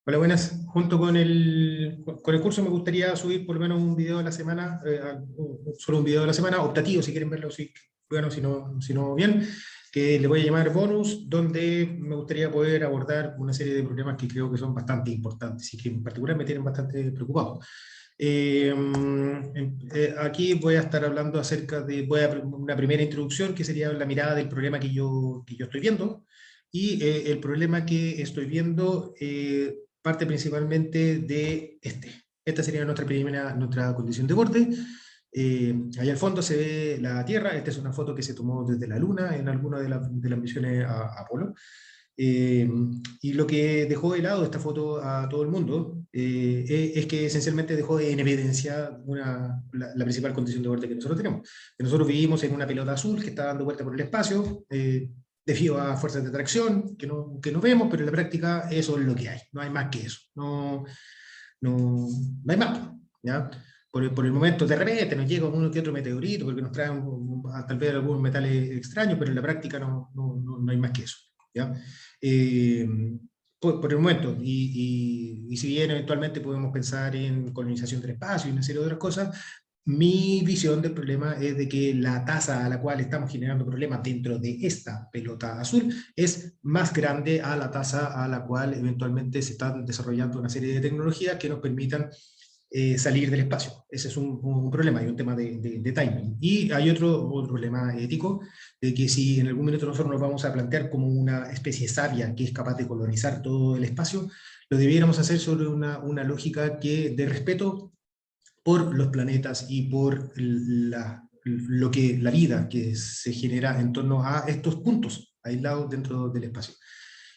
Hola, buenas. Junto con el curso me gustaría subir por lo menos un video a la semana, solo un video a la semana, optativo, si quieren verlo, sí, bueno, si no bien, que le voy a llamar bonus, donde me gustaría poder abordar una serie de problemas que creo que son bastante importantes y que en particular me tienen bastante preocupado. Aquí voy a estar hablando acerca de, una primera introducción, que sería la mirada del problema que yo estoy viendo, y el problema que estoy viendo parte principalmente de este. Esta sería nuestra condición de borde. Allá al fondo se ve la Tierra. Esta es una foto que se tomó desde la Luna en alguna de las misiones a Apolo. Eh, y lo que dejó de lado esta foto a todo el mundo es que esencialmente dejó en evidencia la principal condición de borde que nosotros tenemos. Que nosotros vivimos en una pelota azul que está dando vuelta por el espacio, debido a fuerzas de atracción que no vemos, pero en la práctica eso es lo que hay, no hay más que eso, no hay más, ¿ya? Por el momento, de repente nos llega uno que otro meteorito, porque nos traen tal vez algunos metales extraños, pero en la práctica no hay más que eso, ¿ya? Eh, por el momento, y si bien eventualmente podemos pensar en colonización del espacio y una serie de otras cosas, mi visión del problema es de que la tasa a la cual estamos generando problemas dentro de esta pelota azul es más grande a la tasa a la cual eventualmente se están desarrollando una serie de tecnologías que nos permitan salir del espacio. Ese es un problema y un tema de timing. Y hay otro problema ético, de que si en algún momento nosotros nos vamos a plantear como una especie sabia que es capaz de colonizar todo el espacio, lo debiéramos hacer sobre una lógica de respeto por los planetas y por la vida que se genera en torno a estos puntos aislados dentro del espacio.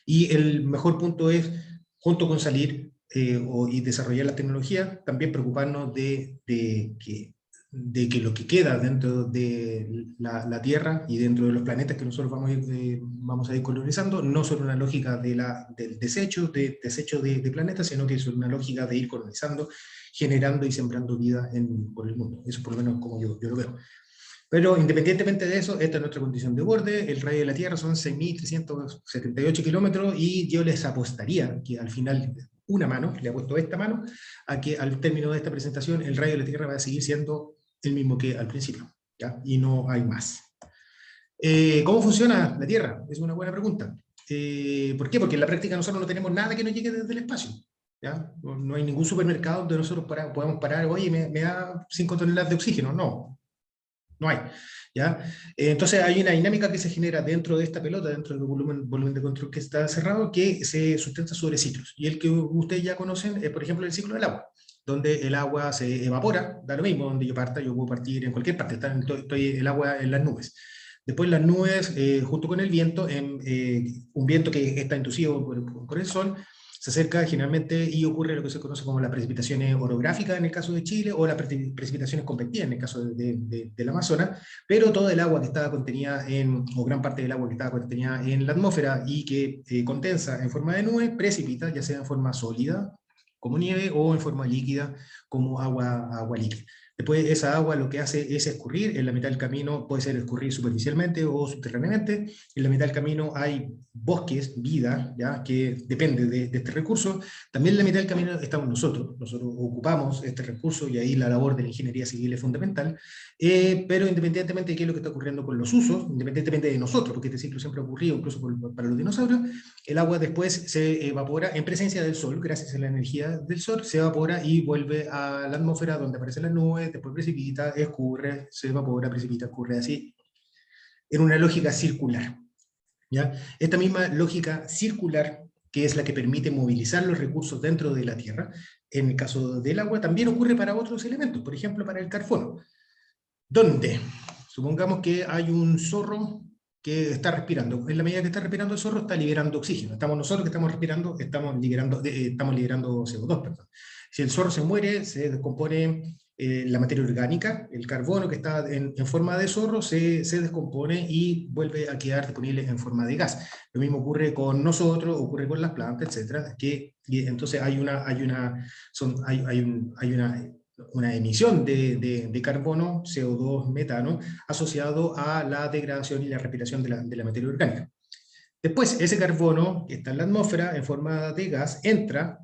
Y el mejor punto es, junto con salir y desarrollar la tecnología, también preocuparnos de que lo que queda dentro de la Tierra y dentro de los planetas que nosotros vamos a ir colonizando, no son una lógica del desecho de planetas, sino que es una lógica de ir colonizando, generando y sembrando vida por el mundo. Eso por lo menos como yo lo veo. Pero independientemente de eso, esta es nuestra condición de borde. El radio de la Tierra son 6.378 kilómetros, y yo les apostaría que al final, una mano, le apuesto esta mano, a que al término de esta presentación el radio de la Tierra va a seguir siendo el mismo que al principio, ¿ya? Y no hay más. ¿Cómo funciona la Tierra? Es una buena pregunta. ¿Por qué? Porque en la práctica nosotros no tenemos nada que nos llegue desde el espacio, ¿ya? No hay ningún supermercado donde nosotros podamos parar, oye, me da 5 toneladas de oxígeno. No hay, ¿ya? Entonces hay una dinámica que se genera dentro de esta pelota, dentro del volumen de control que está cerrado, que se sustenta sobre ciclos. Y el que ustedes ya conocen es, por ejemplo, el ciclo del agua, donde el agua se evapora, da lo mismo donde yo parta, yo puedo partir en cualquier parte, estoy el agua en las nubes. Después las nubes, junto con el viento, un viento que está inducido por el sol, se acerca generalmente y ocurre lo que se conoce como las precipitaciones orográficas en el caso de Chile, o las precipitaciones convectivas en el caso del Amazonas, pero todo el agua que estaba contenida o gran parte del agua que estaba contenida en la atmósfera y que condensa en forma de nube, precipita, ya sea en forma sólida, como nieve, o en forma líquida, como agua líquida. Después esa agua lo que hace es escurrir. En la mitad del camino puede ser escurrir superficialmente o subterráneamente. En la mitad del camino hay bosques, vida, ¿ya? Que depende de este recurso. También en la mitad del camino estamos nosotros. Nosotros ocupamos este recurso, y ahí la labor de la ingeniería civil es fundamental. Pero independientemente de qué es lo que está ocurriendo con los usos, independientemente de nosotros, porque este ciclo siempre ha ocurrido incluso para los dinosaurios, el agua después se evapora en presencia del sol. Gracias a la energía del sol se evapora y vuelve a la atmósfera, donde aparecen las nubes, después precipita, escurre, se evapora, precipita, escurre, así, en una lógica circular, ¿ya? Esta misma lógica circular, que es la que permite movilizar los recursos dentro de la Tierra, en el caso del agua, también ocurre para otros elementos, por ejemplo, para el carbono. ¿Dónde? Supongamos que hay un zorro que está respirando. En la medida que está respirando el zorro, está liberando oxígeno. Estamos nosotros que estamos respirando, estamos liberando CO2, perdón. Si el zorro se muere, se descompone la materia orgánica, el carbono que está en forma de zorro se descompone y vuelve a quedar disponible en forma de gas. Lo mismo ocurre con nosotros, ocurre con las plantas, etcétera, y entonces hay una emisión de carbono, CO2, metano, asociado a la degradación y la respiración de la materia orgánica. Después, ese carbono que está en la atmósfera en forma de gas entra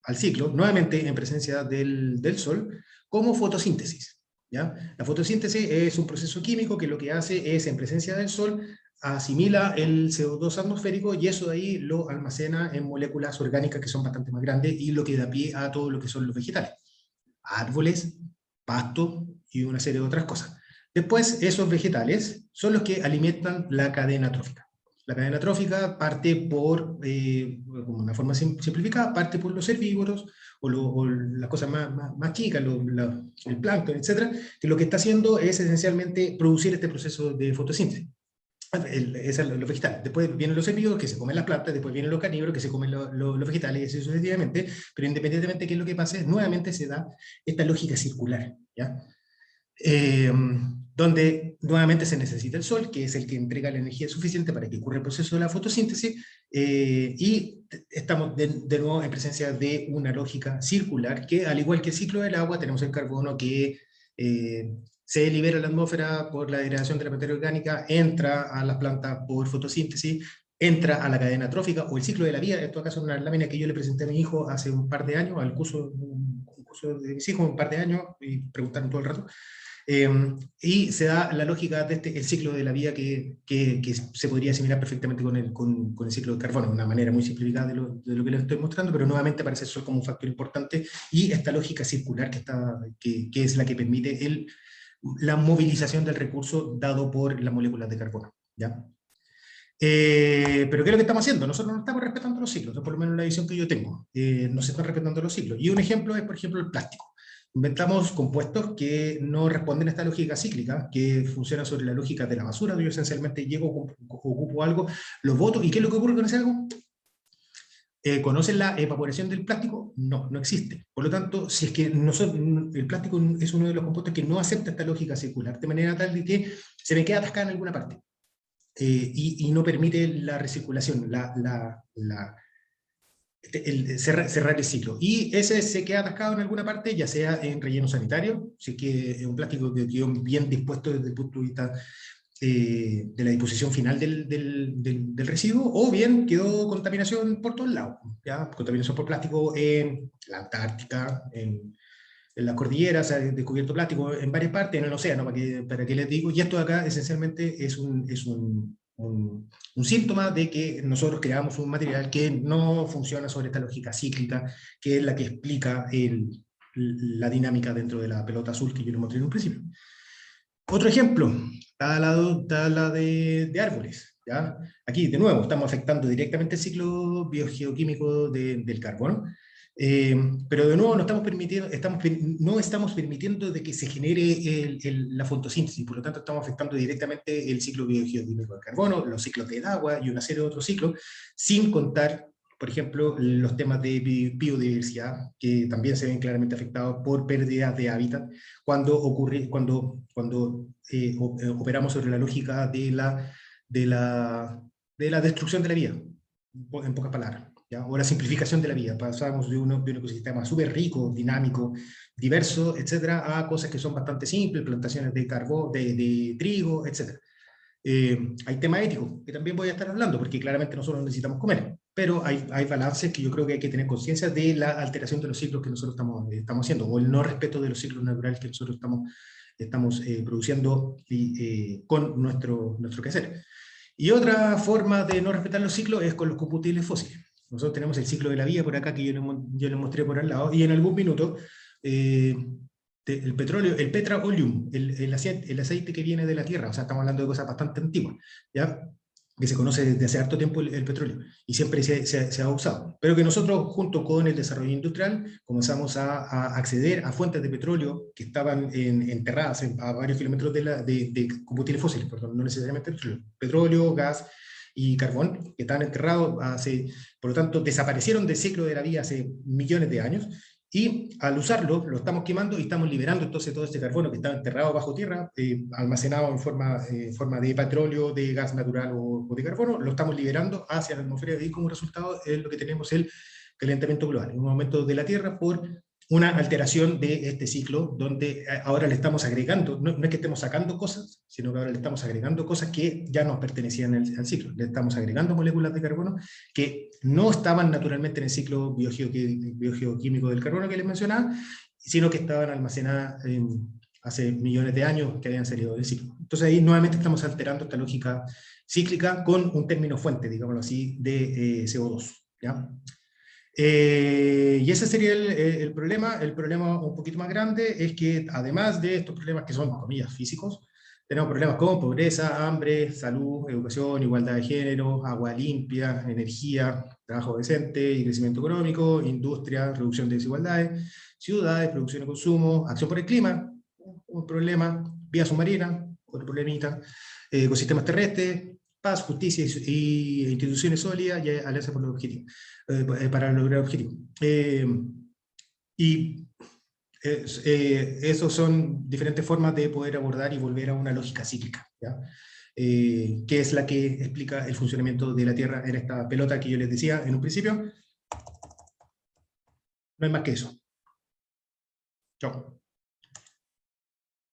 al ciclo, nuevamente en presencia del Sol, como fotosíntesis. ¿Ya? La fotosíntesis es un proceso químico que lo que hace es, en presencia del Sol, asimila el CO2 atmosférico y eso de ahí lo almacena en moléculas orgánicas que son bastante más grandes y lo que da pie a todo lo que son los vegetales. Árboles, pasto y una serie de otras cosas. Después, esos vegetales son los que alimentan la cadena trófica. La cadena trófica parte por, como una forma simplificada, parte por los herbívoros o las cosas más chicas, el plancton, etcétera, que lo que está haciendo es esencialmente producir este proceso de fotosíntesis. Es lo vegetal. Después vienen los herbívoros que se comen las plantas, después vienen los carnívoros que se comen los vegetales y así sucesivamente, pero independientemente de qué es lo que pase, nuevamente se da esta lógica circular, ¿ya? Donde nuevamente se necesita el sol, que es el que entrega la energía suficiente para que ocurra el proceso de la fotosíntesis, y estamos de nuevo en presencia de una lógica circular, que al igual que el ciclo del agua, tenemos el carbono que se libera a la atmósfera por la degradación de la materia orgánica, entra a las plantas por fotosíntesis, entra a la cadena trófica, o el ciclo de la vida. Esto acá es una lámina que yo le presenté a mi hijo hace un par de años, al curso de mis hijos, un par de años, y preguntaron todo el rato. Y se da la lógica de el ciclo de la vida que se podría asimilar perfectamente con el ciclo del carbono, de una manera muy simplificada de lo que les estoy mostrando, pero nuevamente aparece eso como un factor importante, y esta lógica circular que es la que permite la movilización del recurso dado por las moléculas de carbono. ¿Ya? Pero ¿qué es lo que estamos haciendo? Nosotros no estamos respetando los ciclos, por lo menos la visión que yo tengo. No se están respetando los ciclos. Y un ejemplo es, por ejemplo, el plástico. Inventamos compuestos que no responden a esta lógica cíclica, que funciona sobre la lógica de la basura. Yo esencialmente llego, ocupo algo, lo boto, ¿y qué es lo que ocurre con ese algo? ¿Conocen la evaporación del plástico? No, no existe. Por lo tanto, si es que el plástico es uno de los compuestos que no acepta esta lógica circular, de manera tal de que se me queda atascada en alguna parte. Y no permite la recirculación, cerrar el ciclo. Y ese se queda atascado en alguna parte, ya sea en relleno sanitario, si es que es un plástico que quedó bien dispuesto desde el punto de vista de la disposición final del residuo, o bien quedó contaminación por todos lados, ¿ya? Contaminación por plástico en la Antártica, en las cordilleras, se ha descubierto plástico en varias partes, en el océano, para que les digo, y esto de acá esencialmente es un síntoma de que nosotros creamos un material que no funciona sobre esta lógica cíclica, que es la que explica la dinámica dentro de la pelota azul que yo les mostré en un principio. Otro ejemplo, tabla de árboles. ¿Ya? Aquí, de nuevo, estamos afectando directamente el ciclo biogeoquímico del carbono. Pero de nuevo no estamos permitiendo de que se genere la fotosíntesis, por lo tanto estamos afectando directamente el ciclo biogeoquímico del carbono, los ciclos del agua y una serie de otros ciclos, sin contar, por ejemplo, los temas de biodiversidad, que también se ven claramente afectados por pérdidas de hábitat, cuando operamos sobre la lógica de la destrucción de la vida, en pocas palabras. ¿Ya? O la simplificación de la vida. Pasamos de un ecosistema súper rico, dinámico, diverso, etcétera, a cosas que son bastante simples, plantaciones de carbón, de trigo, etcétera. Hay tema ético, que también voy a estar hablando, porque claramente nosotros necesitamos comer, pero hay balances que yo creo que hay que tener conciencia de la alteración de los ciclos que nosotros estamos haciendo, o el no respeto de los ciclos naturales que nosotros estamos produciendo con nuestro quehacer. Y otra forma de no respetar los ciclos es con los combustibles fósiles. Nosotros tenemos el ciclo de la vida por acá, que yo les mostré por al lado, y en algún minuto el petróleo, el petroleum, el aceite que viene de la tierra, o sea, estamos hablando de cosas bastante antiguas, ¿ya? Que se conoce desde hace harto tiempo el petróleo, y siempre se ha usado, pero que nosotros, junto con el desarrollo industrial, comenzamos a acceder a fuentes de petróleo que estaban enterradas a varios kilómetros de combustibles fósiles, perdón, no necesariamente petróleo, gas y carbón, que estaban enterrados por lo tanto, desaparecieron del ciclo de la vida hace millones de años, y al usarlo, lo estamos quemando y estamos liberando entonces todo este carbono que estaba enterrado bajo tierra, almacenado en forma de petróleo, de gas natural o de carbono, lo estamos liberando hacia la atmósfera, y como resultado es lo que tenemos el calentamiento global, un aumento de la Tierra por una alteración de este ciclo, donde ahora le estamos agregando, no es que estemos sacando cosas, sino que ahora le estamos agregando cosas que ya nos pertenecían al ciclo. Le estamos agregando moléculas de carbono que no estaban naturalmente en el ciclo biogeoquímico del carbono que les mencionaba, sino que estaban almacenadas hace millones de años que habían salido del ciclo. Entonces ahí nuevamente estamos alterando esta lógica cíclica con un término fuente, digámoslo así, de CO2. ¿Ya? Y ese sería el problema. El problema un poquito más grande es que además de estos problemas que son, comillas, físicos, tenemos problemas como pobreza, hambre, salud, educación, igualdad de género, agua limpia, energía, trabajo decente y crecimiento económico, industria, reducción de desigualdades, ciudades, producción y consumo, acción por el clima, un problema, vía submarina, otro problemita, ecosistemas terrestres, paz, justicia y instituciones sólidas y alianza por los objetivos, para lograr objetivos. Y esos son diferentes formas de poder abordar y volver a una lógica cíclica, ¿ya? Que es la que explica el funcionamiento de la Tierra en esta pelota que yo les decía en un principio. No hay más que eso. Chao.